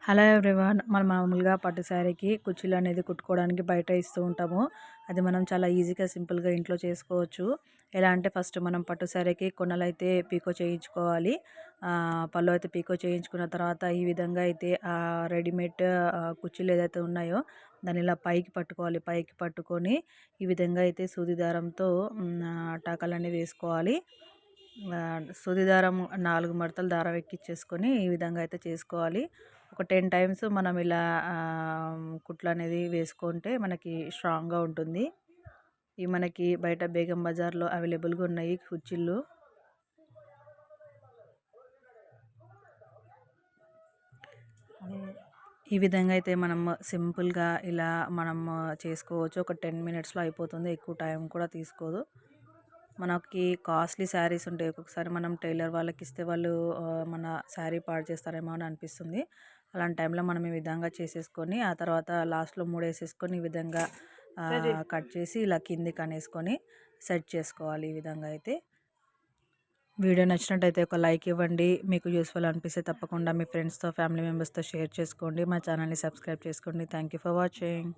Hello everyone. మనం మామూలుగా పట్టు శారీకి కుర్చీలు అనేది కుట్టుకోవడానికి బయట ఇస్తూ ఉంటాము. అది మనం చాలా ఈజీగా సింపుల్గా ఇంట్లో చేసుకోవచ్చు. ఎలా అంటే ఫస్ట్ మనం పట్టు శారీకి కొనలైతే పీకో చేయించుకోవాలి. పళ్ళు అయితే పీకో చేయించుకున్న తర్వాత ఈ విధంగా అయితే రెడీమేడ్ కుర్చీలు ఏదైతే ఉన్నాయో దాన్ని ఇలా పైకి పట్టుకోవాలి. పైకి పట్టుకొని ఈ విధంగా అయితే సూది దారంతో టాకాలన్నీ వేసుకోవాలి. సూది దారం 4 మడతలు దారం ఎక్కించేసుకొని ఈ విధంగా అయితే చేసుకోవాలి. ఒక 10 టైమ్స్ మనం ఇలా కుట్లు అనేది వేసుకుంటే మనకి స్ట్రాంగ్గా ఉంటుంది. ఇవి మనకి బయట బేగం బజార్లో అవైలబుల్గా ఉన్నాయి కుర్చీలు. ఈ విధంగా అయితే మనం సింపుల్గా ఇలా మనం చేసుకోవచ్చు. ఒక 10 మినిట్స్లో అయిపోతుంది. ఎక్కువ టైం కూడా తీసుకోదు. మనకి కాస్ట్లీ శారీస్ ఉంటాయి. ఒక్కొక్కసారి మనం టైలర్ వాళ్ళకి ఇస్తే వాళ్ళు మన శారీ పాడు చేస్తారేమో అని అనిపిస్తుంది. అలాంటి టైంలో మనం ఈ విధంగా చేసేసుకొని ఆ తర్వాత లాస్ట్లో మూడేసేసుకొని ఈ విధంగా కట్ చేసి ఇలా కిందికి అనేసుకొని సెట్ చేసుకోవాలి. ఈ విధంగా అయితే వీడియో నచ్చినట్టయితే ఒక లైక్ ఇవ్వండి. మీకు యూస్ఫుల్ అనిపిస్తే తప్పకుండా మీ ఫ్రెండ్స్తో ఫ్యామిలీ మెంబర్స్తో షేర్ చేసుకోండి. మా ఛానల్ని సబ్స్క్రైబ్ చేసుకోండి. Thank you for watching.